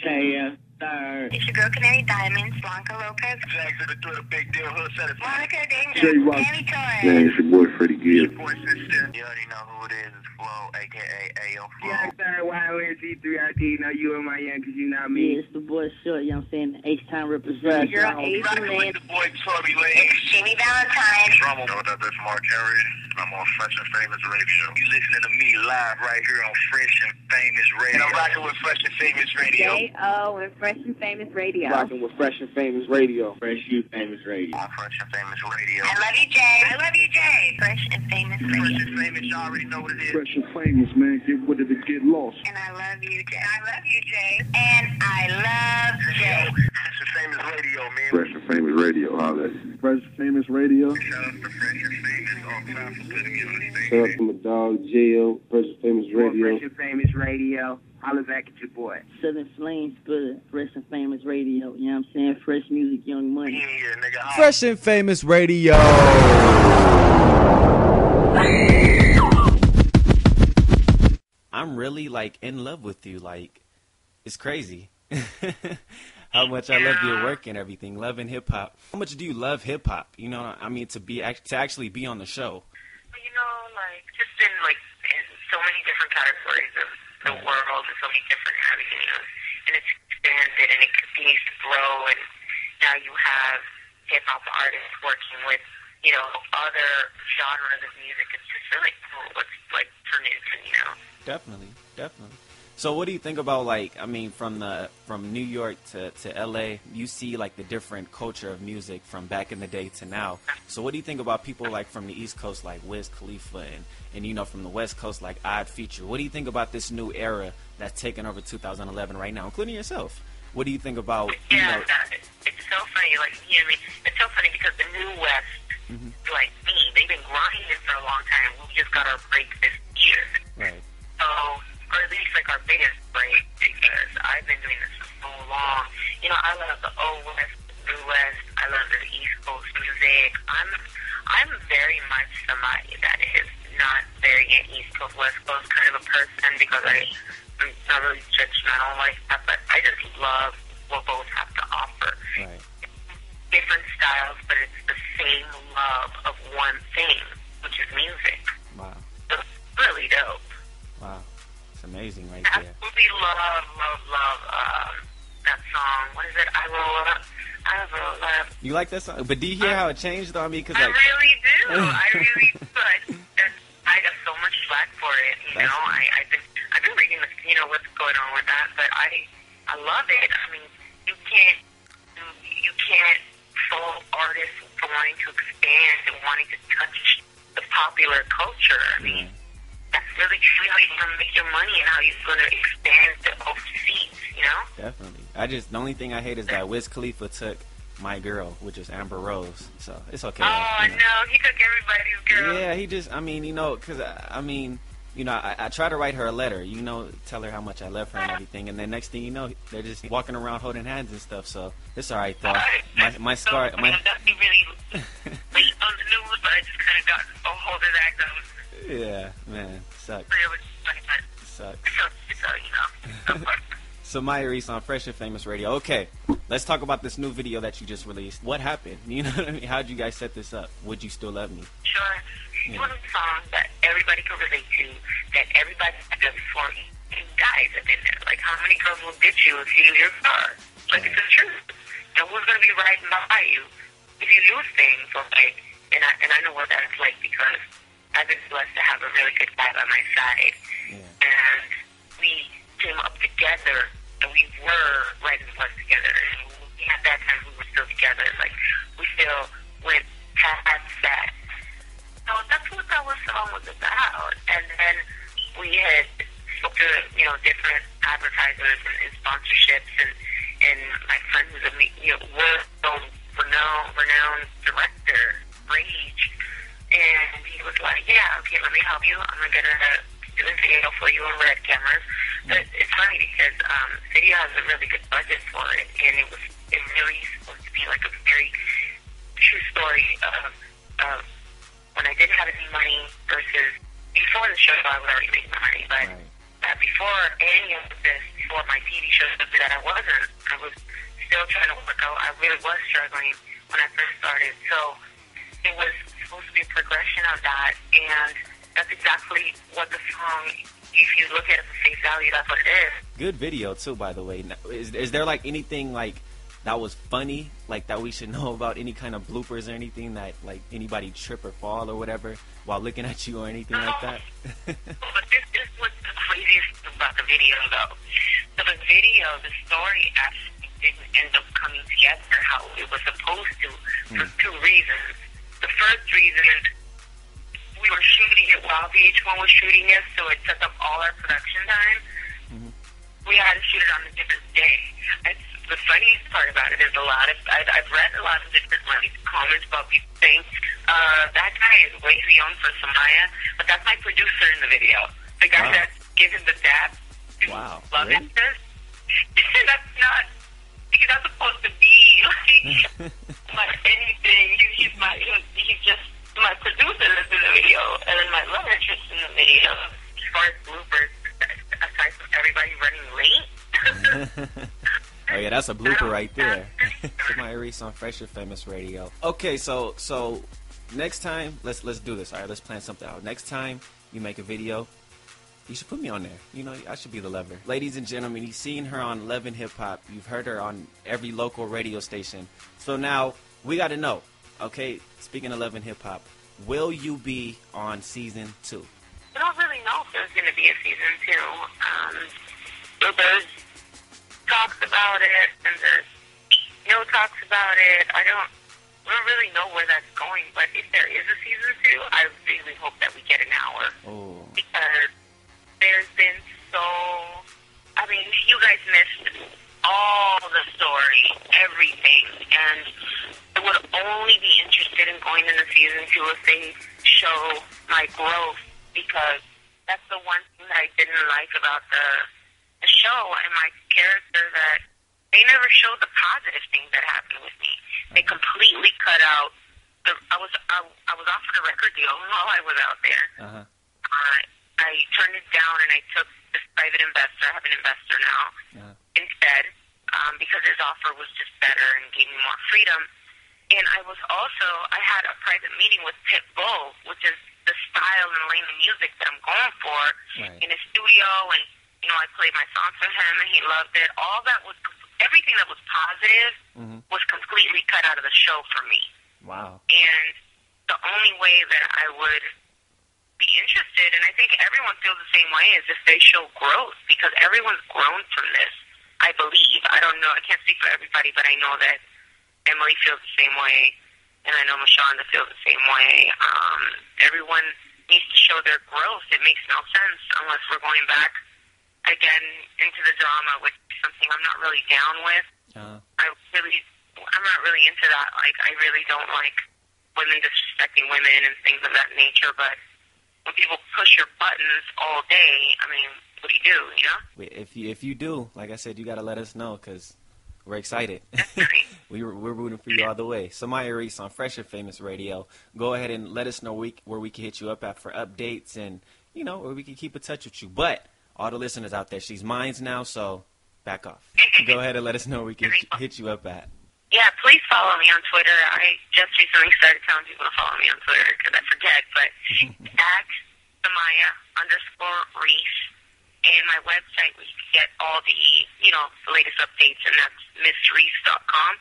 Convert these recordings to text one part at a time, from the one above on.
KF Third. It's your girl Canary Diamonds, Blanca Lopez. Jackson the Twitter, Big Deal, Hood Set. Monica Danger. J-Rock. Tammy Torres. Man, it's your boy Freddie Gibbs. Your boy Sister. You already know who it is. It's Flo, a.k.a. Ayo Flo. Yeah, Third, YONC3RT. Know you and my young, because you not me. Yeah, it's the boy Short, you know what I'm saying? H-Time represents. Girl, Asian Rockin' Man. with the boy Tory Lane. It's Jimmy Valentine. Drummer. Know that that's Mark Henry. I'm on Fresh and Famous Radio. You listening to me live right here on Fresh and Famous Radio. And I'm rocking with Fresh and Famous Radio. J.O. and Fresh and Famous Radio. Rocking with Fresh and Famous Radio. Fresh You Famous Radio. On Fresh and Famous Radio. I love you, Jay. I love you, Jay. Fresh and Famous Fresh Radio. and Famous, you already know what it is. Fresh and Famous, man. Get with it to get lost. And I love you, Jay. I love you, Jay. And I love Jay. Fresh and Famous Radio, man. Fresh and Famous Radio, holla. Fresh and Famous Radio. Shout out to Fresh and Famous. All time for putting me on the stage. Shout out to my dog, J.O. Fresh and Famous Radio. Fresh and Famous Radio. Holla back at your boy. Southern Flames Splitter, Fresh and Famous Radio, you know what I'm saying? Fresh music, young money. Yeah, nigga. Holla. Fresh and Famous Radio. I'm really like in love with you. Like, it's crazy how much I love your work and everything. Loving hip hop. How much do you love hip hop? You know, I mean, to actually be on the show. You know, like just in so many different categories of the world and so many different avenues, and it's expanded and it continues to grow. And now you have hip hop artists working with other genres of music. It's just really cool what's like turned into, Definitely. So what do you think about, like, I mean, from New York to LA, you see like the different culture of music from back in the day to now. So what do you think about people like from the East Coast like Wiz Khalifa and from the West Coast like Odd Future? What do you think about this new era that's taken over 2011 right now, including yourself? What do you think about, Yeah, it's so funny, like, you know what I mean? It's so funny because the New West, like me, they've been grinding for a long time. We just got our break this year. Right. So, or at least like our biggest break, because I've been doing this for so long. You know, I love the Old West, the New West. I love the East Coast music. I'm very much somebody that is not very an East Coast, West Coast kind of a person, because I'm not really judgmental like that, but I just love what both have to offer. Right. Different styles, but it's the same love of one thing, which is music. Wow. So it's really dope. Wow. It's amazing right I there. absolutely love that song. What is it? I roll up. You like that song? But do you hear how it changed though? I mean, because I like, really do. I really do. I got so much flack for it. I've been reading, what's going on with that, but I love it. I mean, you can't fault artists for wanting to expand and wanting to touch the popular culture. I mean, that's really truly how you're going to make your money and how you're going to expand the overseas, definitely. The only thing I hate is that Wiz Khalifa took my girl, which is Amber Rose. So it's okay. Oh, no, he took everybody's girl. Yeah, he just, because, I try to write her a letter, tell her how much I love her and everything, and then next thing you know, they're just walking around holding hands and stuff, so it's all right, though. My scar... So, that's really late on the news, but I just kind of got a hold of that, because yeah, man, sucks. Sucks. So, Somaya Reece on Fresh and Famous Radio. Okay, let's talk about this new video that you just released. What happened? You know what I mean? How'd you guys set this up? Would You Still Love Me? Sure. It's one of the songs that everybody can relate to, that everybody has done before. And guys have been there. Like, how many girls will ditch you if you lose your car? Like, it's the truth. And who's going to be riding by you if you lose things? Or like, and I know what that's like, because I've been blessed to have a really good guy by my side. Yeah. And we came up together, and we were riding the bus together. And at that time, we were still together. Like, we still went past that. So that's what that song was about. And then we had spoke to, different advertisers and sponsorships, and my friend who's a renowned director, Rage, and he was like, yeah, okay, let me help you. I'm going to do a video for you on Red cameras. But it's funny because video has a really good budget for it, and it really supposed to be like a very true story of when I didn't have any money versus before the show I was already making my money, but before any of this, before for my TV show that I wasn't. I was still trying to work out. I really was struggling when I first started. So it was supposed to be a progression of that, and that's exactly what the song, if you look at it for face value, that's what it is. Good video too, by the way. Is there like anything like that was funny, like that we should know about? Any kind of bloopers or anything that like anybody trip or fall or whatever while looking at you or anything like that? But this was the craziest thing about the video, though. So the video, the story actually didn't end up coming together how it was supposed to for two reasons. The first reason, we were shooting it while VH1 was shooting it, so it took up all our production time. We had to shoot it on a different day. The funniest part about it is I've read a lot of different comments about people saying, that guy is way too young for Somaya, but that's my producer in the video. The guy that gave him the dab to love interest. That's not, he's not supposed to be like anything. He's just my producer in the video, and then my love interest in the video. As far as bloopers, aside from everybody running late. Oh yeah, that's a blooper right there. Somaya Reece on Fresh and Famous Radio. Okay, so next time, let's do this. All right, let's plan something out. Next time you make a video, you should put me on there. You know, I should be the lever. Ladies and gentlemen, you've seen her on Love and Hip Hop. You've heard her on every local radio station. So now we got to know. Okay, speaking of Love and Hip Hop, will you be on season 2? I don't really know if there's going to be a season 2. So there's talks about it, and there's no talks about it. We don't really know where that's going, but if there is a season 2, I really hope that we get an hour. Oh. Because there's been you guys missed all the story, everything, and I would only be interested in going into season 2 if they show my growth, because that's the one thing that I didn't like about the show and my character, that they never showed the positive things that happened with me. They completely cut out. I was offered a record deal while I was out there. I turned it down, and I took this private investor. I have an investor now instead, because his offer was just better and gave me more freedom. And I had a private meeting with Pitbull, which is the style and lane of music that I'm going for, in his studio, and I played my songs for him, and he loved it. Everything that was positive was completely cut out of the show for me. Wow. And the only way that I would be interested, and I think everyone feels the same way, is if they show growth, because everyone's grown from this, I believe. I don't know, I can't speak for everybody, but I know that Emily feels the same way, and I know Mashonda feels the same way. Everyone needs to show their growth. It makes no sense unless we're going back again into the drama, which is something I'm not really down with. I'm not really into that. Like, I really don't like women disrespecting women and things of that nature, but when people push your buttons all day, what do, you know? If you do, like I said, you got to let us know, because we're excited. We're rooting for you all the way. Somaya Reece on Fresh and Famous Radio. Go ahead and let us know where we can hit you up at for updates, and, where we can keep in touch with you. But all the listeners out there, she's mine now, so back off. Go ahead and let us know where we can hit you up at. Yeah, please follow me on Twitter. I just recently started telling people to follow me on Twitter because I forget, but at Somaya_Reece, and my website where you can get all the, the latest updates, and that's missreece.com,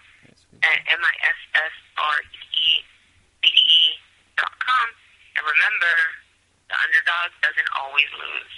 at MISSREECE.com. And remember, the underdog doesn't always lose.